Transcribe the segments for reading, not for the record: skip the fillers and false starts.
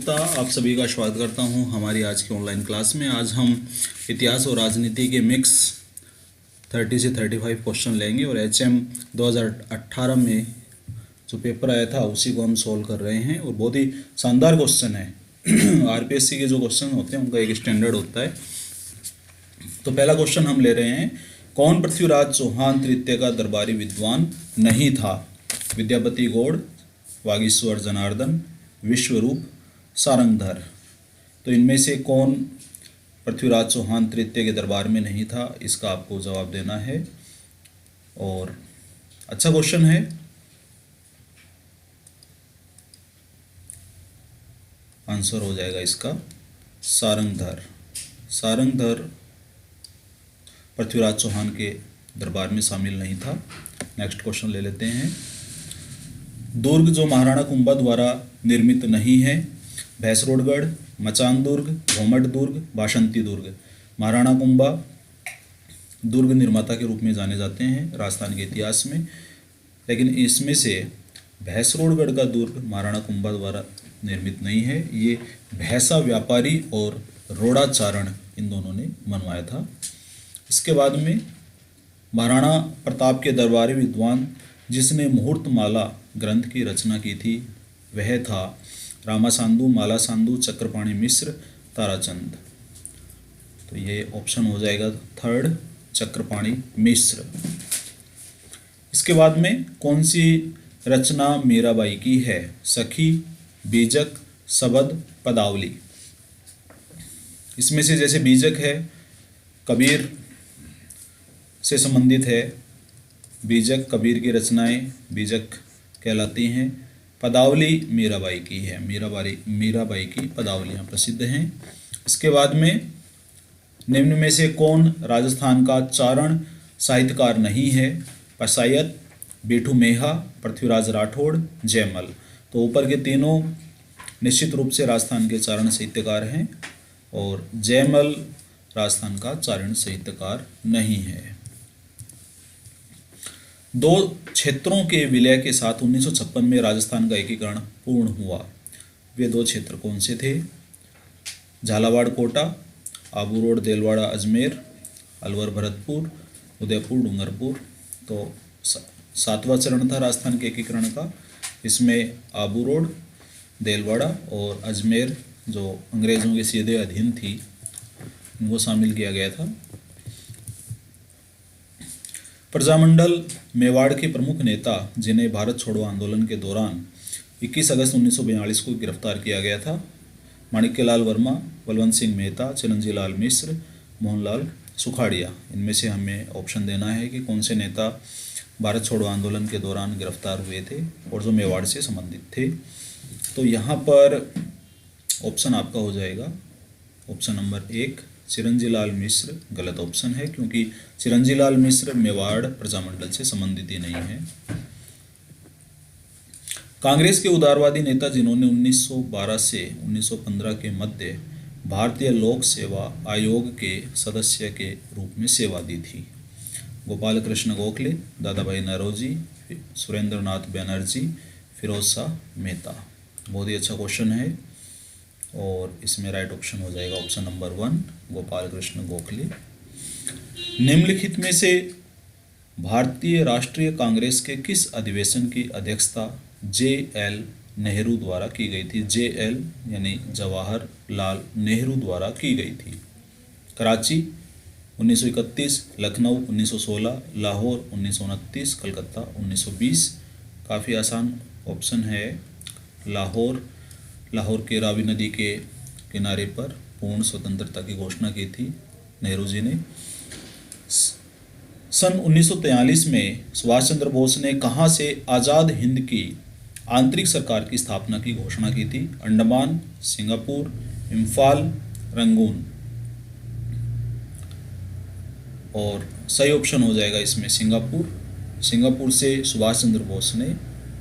गुप्ता आप सभी का स्वागत करता हूं हमारी आज की ऑनलाइन क्लास में। आज हम इतिहास और राजनीति के मिक्स 30 से 35 क्वेश्चन लेंगे और HM 2018 में जो पेपर आया था उसी को हम सॉल्व कर रहे हैं और बहुत ही शानदार क्वेश्चन है। RPSC के जो क्वेश्चन होते हैं उनका एक स्टैंडर्ड होता है। तो पहला क्वेश्चन हम ले रहे हैं, कौन पृथ्वीराज चौहान तृतीय का दरबारी विद्वान नहीं था? विद्यापति गौड़, वागीश्वर जनार्दन, विश्वरूप, सारंगधर। तो इनमें से कौन पृथ्वीराज चौहान तृतीय के दरबार में नहीं था, इसका आपको जवाब देना है। और अच्छा क्वेश्चन है। आंसर हो जाएगा इसका सारंगधर। सारंगधर पृथ्वीराज चौहान के दरबार में शामिल नहीं था। नेक्स्ट क्वेश्चन ले लेते हैं। दुर्ग जो महाराणा कुंभा द्वारा निर्मित नहीं है, भैंसरोडगढ़, मचान दुर्ग, घोमट दुर्ग, बासंती दुर्ग। महाराणा कुंभा दुर्ग निर्माता के रूप में जाने जाते हैं राजस्थान के इतिहास में, लेकिन इसमें से भैंसरोडगढ़ का दुर्ग महाराणा कुंभा द्वारा निर्मित नहीं है। ये भैंसा व्यापारी और रोड़ाचारण इन दोनों ने बनवाया था। इसके बाद में महाराणा प्रताप के दरबारी विद्वान जिसने मुहूर्तमाला ग्रंथ की रचना की थी वह था रामासांदु, मालासांदु, चक्रपाणि मिश्र, ताराचंद। तो ये ऑप्शन हो जाएगा थर्ड, चक्रपाणि मिश्र। इसके बाद में कौन सी रचना मीराबाई की है? सखी, बीजक, सबद, पदावली। इसमें से जैसे बीजक है कबीर से संबंधित है, बीजक कबीर की रचनाएं बीजक कहलाती हैं। पदावली मीराबाई की है, मीराबाई की पदावलियाँ प्रसिद्ध हैं। इसके बाद में निम्न में से कौन राजस्थान का चारण साहित्यकार नहीं है? पसायत, बेठू मेहा, पृथ्वीराज राठौड़, जयमल। तो ऊपर के तीनों निश्चित रूप से राजस्थान के चारण साहित्यकार हैं और जयमल राजस्थान का चारण साहित्यकार नहीं है। दो क्षेत्रों के विलय के साथ 1956 में राजस्थान का एकीकरण पूर्ण हुआ। वे दो क्षेत्र कौन से थे? झालावाड़ कोटा, आबू रोड देलवाड़ा अजमेर, अलवर भरतपुर, उदयपुर डूंगरपुर। तो सातवां चरण था राजस्थान के एकीकरण का। इसमें आबू रोड, देलवाड़ा और अजमेर जो अंग्रेज़ों के सीधे अधीन थी उनको शामिल किया गया था। प्रजामंडल मेवाड़ के प्रमुख नेता जिन्हें भारत छोड़ो आंदोलन के दौरान 21 अगस्त 1942 को गिरफ्तार किया गया था, माणिक्यलाल वर्मा, बलवंत सिंह मेहता, चिरंजी लाल मिश्र, मोहनलाल सुखाड़िया। इनमें से हमें ऑप्शन देना है कि कौन से नेता भारत छोड़ो आंदोलन के दौरान गिरफ्तार हुए थे और जो मेवाड़ से संबंधित थे। तो यहाँ पर ऑप्शन आपका हो जाएगा ऑप्शन नंबर 1, चिरंजी लाल मिश्र। गलत ऑप्शन है क्योंकि चिरंजी लाल मिश्र मेवाड़ प्रजामंडल से संबंधित ही नहीं है। कांग्रेस के उदारवादी नेता जिन्होंने 1912 से 1915 के मध्य भारतीय लोक सेवा आयोग के सदस्य के रूप में सेवा दी थी। गोपाल कृष्ण गोखले, दादा भाई नौरोजी, सुरेंद्र नाथ बनर्जी, फिरोज शाह मेहता। बहुत ही अच्छा क्वेश्चन है और इसमें राइट ऑप्शन हो जाएगा ऑप्शन नंबर 1, गोपाल कृष्ण गोखले। निम्नलिखित में से भारतीय राष्ट्रीय कांग्रेस के किस अधिवेशन की अध्यक्षता JL नेहरू द्वारा की गई थी? JL यानी जवाहरलाल नेहरू द्वारा की गई थी। कराची 1931, लखनऊ 1916, लाहौर 1929, कलकत्ता 1920। काफ़ी आसान ऑप्शन है लाहौर। लाहौर के रावी नदी के किनारे पर पूर्ण स्वतंत्रता की घोषणा की थी नेहरू जी ने। सन 1943 में सुभाष चंद्र बोस ने कहाँ से आज़ाद हिंद की आंतरिक सरकार की स्थापना की घोषणा की थी? Andaman, Singapore, Imphal, Rangoon. और सही ऑप्शन हो जाएगा इसमें सिंगापुर। सिंगापुर से सुभाष चंद्र बोस ने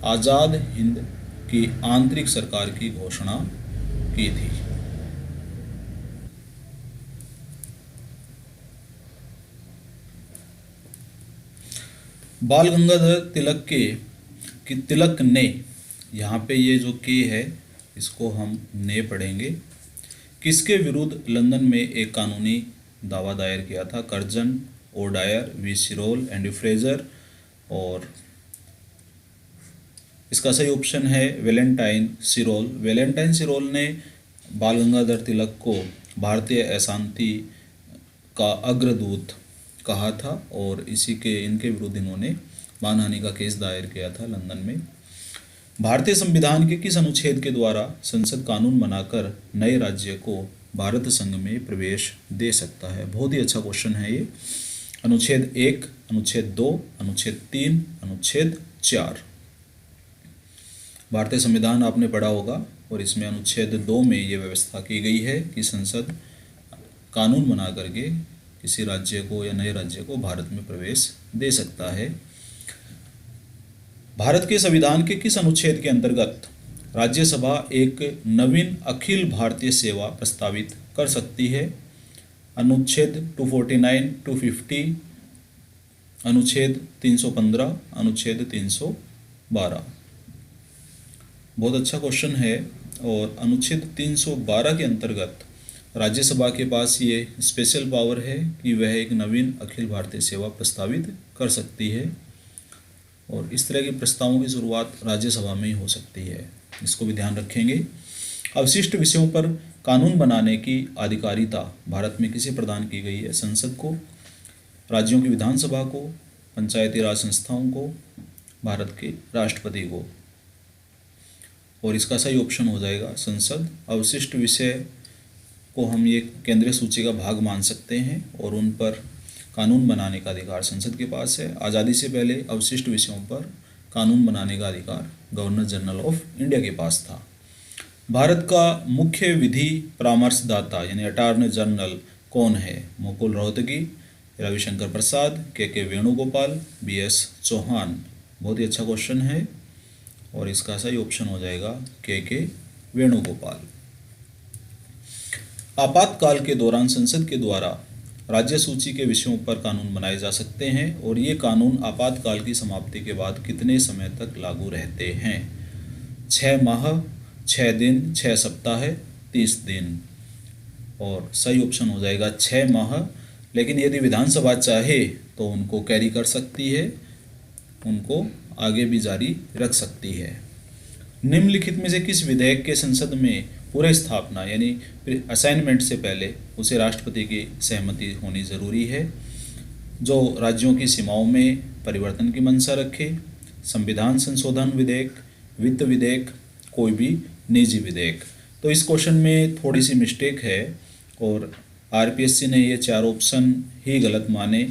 आज़ाद हिंद की आंतरिक सरकार की घोषणा की थी। बाल गंगाधर तिलक ने, यहाँ पे ये जो के है इसको हम ने पढ़ेंगे। किसके विरुद्ध लंदन में एक कानूनी दावा दायर किया था? Curzon, O'Dwyer, V Chirol and Fraser. और इसका सही ऑप्शन है वैलेंटाइन सिरोल। वैलेंटाइन सिरोल ने बाल गंगाधर तिलक को भारतीय अशांति का अग्रदूत कहा था और इनके विरुद्ध इन्होंने मानहानि का केस दायर किया था लंदन में। भारतीय संविधान के किस अनुच्छेद के द्वारा संसद कानून बनाकर नए राज्य को भारत संघ में प्रवेश दे सकता है? बहुत ही अच्छा क्वेश्चन है ये। अनुच्छेद 1, अनुच्छेद 2, अनुच्छेद 3, अनुच्छेद 4। भारतीय संविधान आपने पढ़ा होगा और इसमें अनुच्छेद 2 में ये व्यवस्था की गई है कि संसद कानून बना करके किसी राज्य को या नए राज्य को भारत में प्रवेश दे सकता है। भारत के संविधान के किस अनुच्छेद के अंतर्गत राज्यसभा एक नवीन अखिल भारतीय सेवा प्रस्तावित कर सकती है? अनुच्छेद 249, 250, अनुच्छेद 315, अनुच्छेद 312। बहुत अच्छा क्वेश्चन है। और अनुच्छेद 312 के अंतर्गत राज्यसभा के पास ये स्पेशल पावर है कि वह एक नवीन अखिल भारतीय सेवा प्रस्तावित कर सकती है और इस तरह के प्रस्तावों की शुरुआत राज्यसभा में ही हो सकती है। इसको भी ध्यान रखेंगे। अवशिष्ट विषयों पर कानून बनाने की अधिकारिता भारत में किसे प्रदान की गई है? संसद को, राज्यों की विधानसभा को, पंचायती राज संस्थाओं को, भारत के राष्ट्रपति को। और इसका सही ऑप्शन हो जाएगा संसद। अवशिष्ट विषय को हम ये केंद्रीय सूची का भाग मान सकते हैं और उन पर कानून बनाने का अधिकार संसद के पास है। आज़ादी से पहले अवशिष्ट विषयों पर कानून बनाने का अधिकार गवर्नर जनरल ऑफ इंडिया के पास था। भारत का मुख्य विधि परामर्शदाता यानी अटॉर्नी जनरल कौन है? मुकुल रोहतगी, रविशंकर प्रसाद, के वेणुगोपाल, BS चौहान। बहुत ही अच्छा क्वेश्चन है और इसका सही ऑप्शन हो जाएगा के वेणुगोपाल। आपातकाल के दौरान संसद के द्वारा राज्य सूची के विषयों पर कानून बनाए जा सकते हैं और ये कानून आपातकाल की समाप्ति के बाद कितने समय तक लागू रहते हैं? 6 माह, 6 दिन, 6 सप्ताह, 30 दिन। और सही ऑप्शन हो जाएगा 6 माह। लेकिन यदि विधानसभा चाहे तो उनको कैरी कर सकती है, उनको आगे भी जारी रख सकती है। निम्नलिखित में से किस विधेयक के संसद में पूरे स्थापना यानी असाइनमेंट से पहले उसे राष्ट्रपति की सहमति होनी जरूरी है? जो राज्यों की सीमाओं में परिवर्तन की मंशा रखे, संविधान संशोधन विधेयक, वित्त विधेयक, कोई भी निजी विधेयक। तो इस क्वेश्चन में थोड़ी सी मिस्टेक है और RPSC ने ये 4 ऑप्शन ही गलत माने।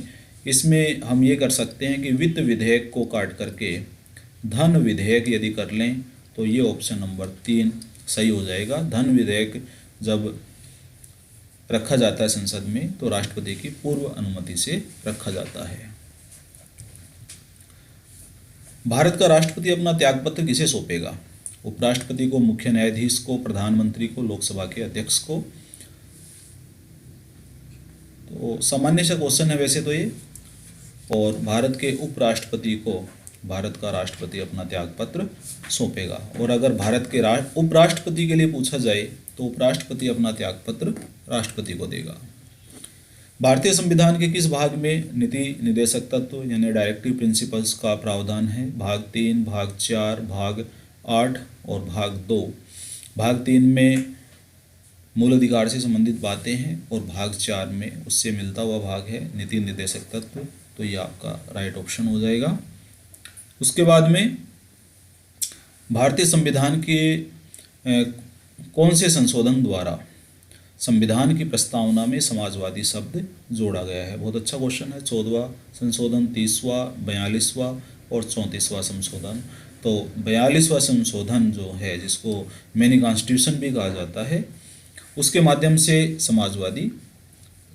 इसमें हम ये कर सकते हैं कि वित्त विधेयक को काट करके धन विधेयक यदि कर लें तो ये ऑप्शन नंबर 3 सही हो जाएगा। धन विधेयक जब रखा जाता है संसद में तो राष्ट्रपति की पूर्व अनुमति से रखा जाता है। भारत का राष्ट्रपति अपना त्यागपत्र किसे सौंपेगा? उपराष्ट्रपति को, मुख्य न्यायाधीश को, प्रधानमंत्री को, लोकसभा के अध्यक्ष को। तो सामान्य सा क्वेश्चन है वैसे तो ये। और भारत के उपराष्ट्रपति को भारत का राष्ट्रपति अपना त्यागपत्र सौंपेगा। और अगर भारत के उपराष्ट्रपति के लिए पूछा जाए तो उपराष्ट्रपति अपना त्यागपत्र राष्ट्रपति को देगा। भारतीय संविधान के किस भाग में नीति निर्देशक तत्व यानी डायरेक्टिव प्रिंसिपल्स का प्रावधान है? भाग 3, भाग 4, भाग 8 और भाग 2। भाग 3 में मूल अधिकार से संबंधित बातें हैं और भाग 4 में उससे मिलता हुआ भाग है नीति निर्देशक तत्व। तो ये आपका राइट ऑप्शन हो जाएगा। उसके बाद में भारतीय संविधान के कौन से संशोधन द्वारा संविधान की प्रस्तावना में समाजवादी शब्द जोड़ा गया है? बहुत अच्छा क्वेश्चन है। 14वां संशोधन, 30वां, 42वां और 34वां संशोधन। तो 42वां संशोधन जो है जिसको मिनी कॉन्स्टिट्यूशन भी कहा जाता है, उसके माध्यम से समाजवादी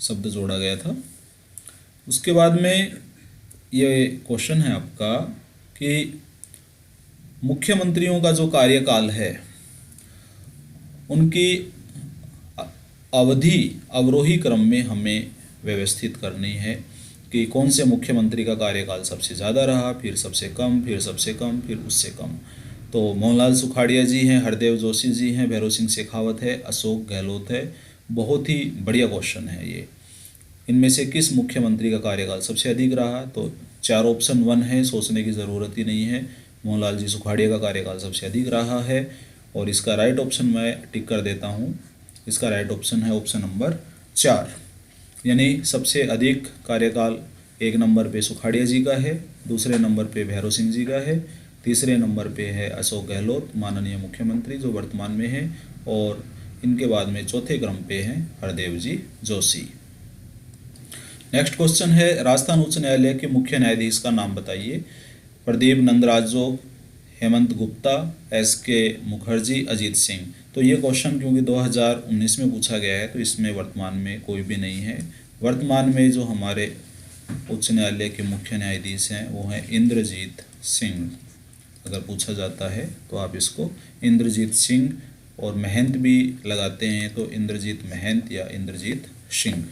शब्द जोड़ा गया था। उसके बाद में ये क्वेश्चन है आपका कि मुख्यमंत्रियों का जो कार्यकाल है उनकी अवधि अवरोही क्रम में हमें व्यवस्थित करनी है कि कौन से मुख्यमंत्री का कार्यकाल सबसे ज़्यादा रहा, फिर सबसे कम, फिर सबसे कम, फिर उससे कम। तो मोहनलाल सुखाड़िया जी हैं, हरदेव जोशी जी हैं, भैरव सिंह शेखावत है, अशोक गहलोत है। बहुत ही बढ़िया क्वेश्चन है ये। इनमें से किस मुख्यमंत्री का कार्यकाल सबसे अधिक रहा? तो 4 ऑप्शन 1 है, सोचने की ज़रूरत ही नहीं है। मोहनलाल जी सुखाड़िया का कार्यकाल सबसे अधिक रहा है और इसका राइट ऑप्शन मैं टिक कर देता हूँ। इसका राइट ऑप्शन है ऑप्शन नंबर 4, यानी सबसे अधिक कार्यकाल 1 नंबर पे सुखाड़िया जी का है, दूसरे नंबर पे भैरव सिंह जी का है, तीसरे नंबर पे है अशोक गहलोत माननीय मुख्यमंत्री जो वर्तमान में है, और इनके बाद में चौथे क्रम पे हैं हरदेव जी जोशी। नेक्स्ट क्वेश्चन है, राजस्थान उच्च न्यायालय के मुख्य न्यायाधीश का नाम बताइए। प्रदीप नंदराजोग, हेमंत गुप्ता, SK मुखर्जी, अजीत सिंह। तो ये क्वेश्चन क्योंकि 2019 में पूछा गया है तो इसमें वर्तमान में कोई भी नहीं है। वर्तमान में जो हमारे उच्च न्यायालय के मुख्य न्यायाधीश हैं वो हैं इंद्रजीत सिंह। अगर पूछा जाता है तो आप इसको इंद्रजीत सिंह और महंत भी लगाते हैं तो इंद्रजीत महंत या इंद्रजीत सिंह।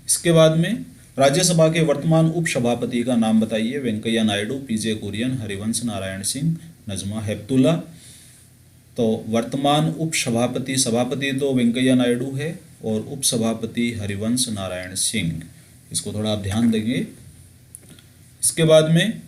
इसके बाद में राज्यसभा के वर्तमान उपसभापति का नाम बताइए। वेंकैया नायडू, PJ कुरियन, हरिवंश नारायण सिंह, नजमा हेपतुल्ला। तो वर्तमान उपसभापति, सभापति तो वेंकैया नायडू है और उपसभापति हरिवंश नारायण सिंह। इसको थोड़ा आप ध्यान देंगे। इसके बाद में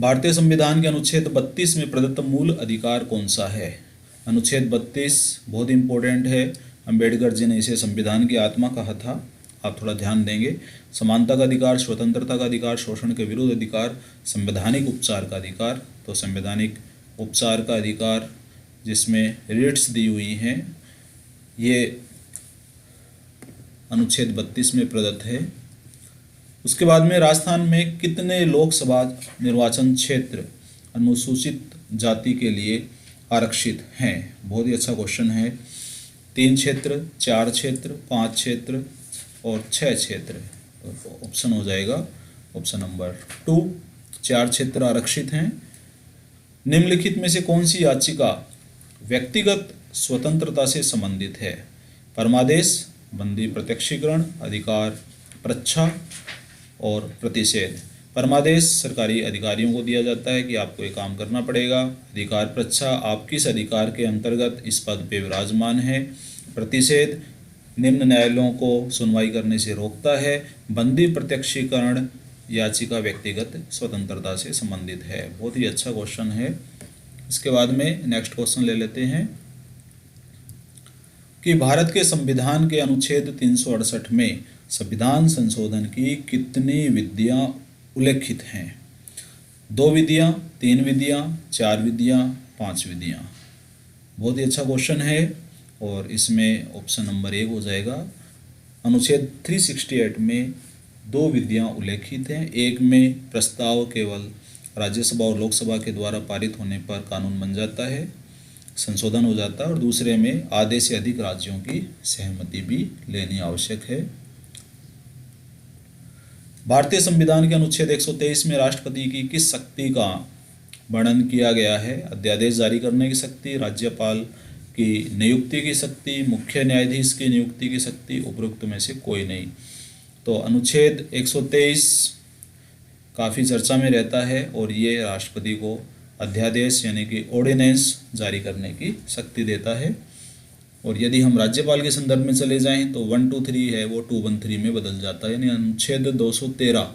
भारतीय संविधान के अनुच्छेद 32 में प्रदत्त मूल अधिकार कौन सा है? अनुच्छेद 32 बहुत इंपॉर्टेंट है। अंबेडकर जी ने इसे संविधान की आत्मा कहा था। आप थोड़ा ध्यान देंगे। समानता का अधिकार, स्वतंत्रता का अधिकार, शोषण के विरुद्ध अधिकार, संवैधानिक उपचार का अधिकार। तो संवैधानिक उपचार का अधिकार जिसमें रिट्स दी हुई हैं ये अनुच्छेद 32 में प्रदत्त है। उसके बाद में राजस्थान में कितने लोकसभा निर्वाचन क्षेत्र अनुसूचित जाति के लिए आरक्षित हैं? बहुत ही अच्छा क्वेश्चन है। 3 क्षेत्र, 4 क्षेत्र, 5 क्षेत्र और 6 क्षेत्र। तो ऑप्शन हो जाएगा ऑप्शन नंबर 2, 4 क्षेत्र आरक्षित हैं। निम्नलिखित में से कौन सी याचिका व्यक्तिगत स्वतंत्रता से संबंधित है? परमादेश, बंदी प्रत्यक्षीकरण, अधिकार प्रच्छा और प्रतिषेध। परमादेश सरकारी अधिकारियों को दिया जाता है कि आपको ये काम करना पड़ेगा। अधिकार प्रच्छा, आप किस अधिकार के अंतर्गत इस पद पे विराजमान है। प्रतिषेध, निम्न न्यायालयों को सुनवाई करने से रोकता है। बंदी प्रत्यक्षीकरण याचिका व्यक्तिगत स्वतंत्रता से संबंधित है। बहुत ही अच्छा क्वेश्चन है। इसके बाद में नेक्स्ट क्वेश्चन ले लेते हैं कि भारत के संविधान के अनुच्छेद 368 में संविधान संशोधन की कितनी विधियां उल्लेखित हैं? 2 विधियां, 3 विधियां, 4 विधियां, 5 विधियां। बहुत ही अच्छा क्वेश्चन है और इसमें ऑप्शन नंबर 1 हो जाएगा। अनुच्छेद 368 में 2 विधियां उल्लेखित हैं। एक में प्रस्ताव केवल राज्यसभा और लोकसभा के द्वारा पारित होने पर कानून बन जाता है, संशोधन हो जाता है, और दूसरे में आधे से अधिक राज्यों की सहमति भी लेनी आवश्यक है। भारतीय संविधान के अनुच्छेद 123 में राष्ट्रपति की किस शक्ति का वर्णन किया गया है? अध्यादेश जारी करने की शक्ति, राज्यपाल की नियुक्ति की शक्ति, मुख्य न्यायाधीश की नियुक्ति की शक्ति, उपरोक्त में से कोई नहीं। तो अनुच्छेद 123 काफ़ी चर्चा में रहता है और ये राष्ट्रपति को अध्यादेश यानी कि ऑर्डिनेंस जारी करने की शक्ति देता है। और यदि हम राज्यपाल के संदर्भ में चले जाएं तो 123 है वो 213 में बदल जाता है, यानी अनुच्छेद 213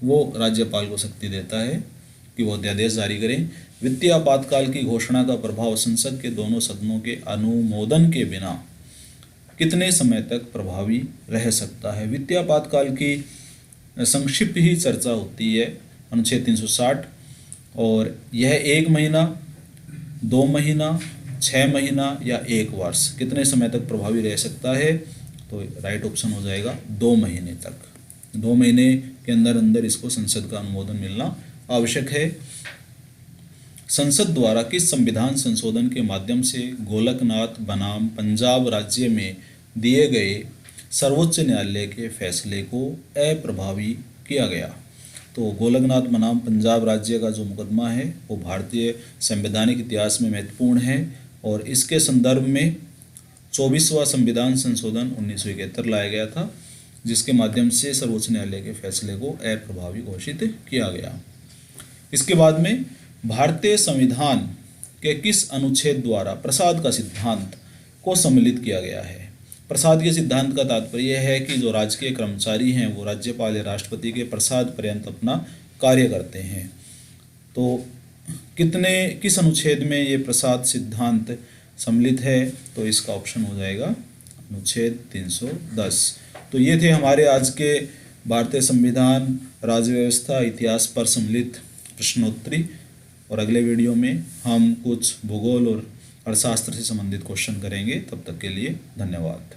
वो राज्यपाल को शक्ति देता है कि वो अध्यादेश जारी करें। वित्तीय आपातकाल की घोषणा का प्रभाव संसद के दोनों सदनों के अनुमोदन के बिना कितने समय तक प्रभावी रह सकता है? वित्तीय आपातकाल की संक्षिप्त ही चर्चा होती है अनुच्छेद 360, और यह 1 महीना, 2 महीना, 6 महीना या 1 वर्ष कितने समय तक प्रभावी रह सकता है? तो राइट ऑप्शन हो जाएगा 2 महीने तक। 2 महीने के अंदर अंदर इसको संसद का अनुमोदन मिलना आवश्यक है। संसद द्वारा किस संविधान संशोधन के माध्यम से गोलकनाथ बनाम पंजाब राज्य में दिए गए सर्वोच्च न्यायालय के फैसले को अप्रभावी किया गया? तो गोलकनाथ बनाम पंजाब राज्य का जो मुकदमा है वो भारतीय संवैधानिक इतिहास में महत्वपूर्ण है और इसके संदर्भ में 24वां संविधान संशोधन 1971 लाया गया था, जिसके माध्यम से सर्वोच्च न्यायालय के फैसले को अप्रभावी घोषित किया गया। इसके बाद में भारतीय संविधान के किस अनुच्छेद द्वारा प्रसाद का सिद्धांत को सम्मिलित किया गया है। प्रसाद के सिद्धांत का तात्पर्य है कि जो राजकीय कर्मचारी हैं वो राज्यपाल या राष्ट्रपति के प्रसाद पर्यंत अपना कार्य करते हैं। तो किस अनुच्छेद में ये प्रसाद सिद्धांत सम्मिलित है, तो इसका ऑप्शन हो जाएगा अनुच्छेद 310। तो ये थे हमारे आज के भारतीय संविधान, राज्य व्यवस्था, इतिहास पर सम्मिलित प्रश्नोत्तरी। और अगले वीडियो में हम कुछ भूगोल और अर्थशास्त्र से संबंधित क्वेश्चन करेंगे। तब तक के लिए धन्यवाद।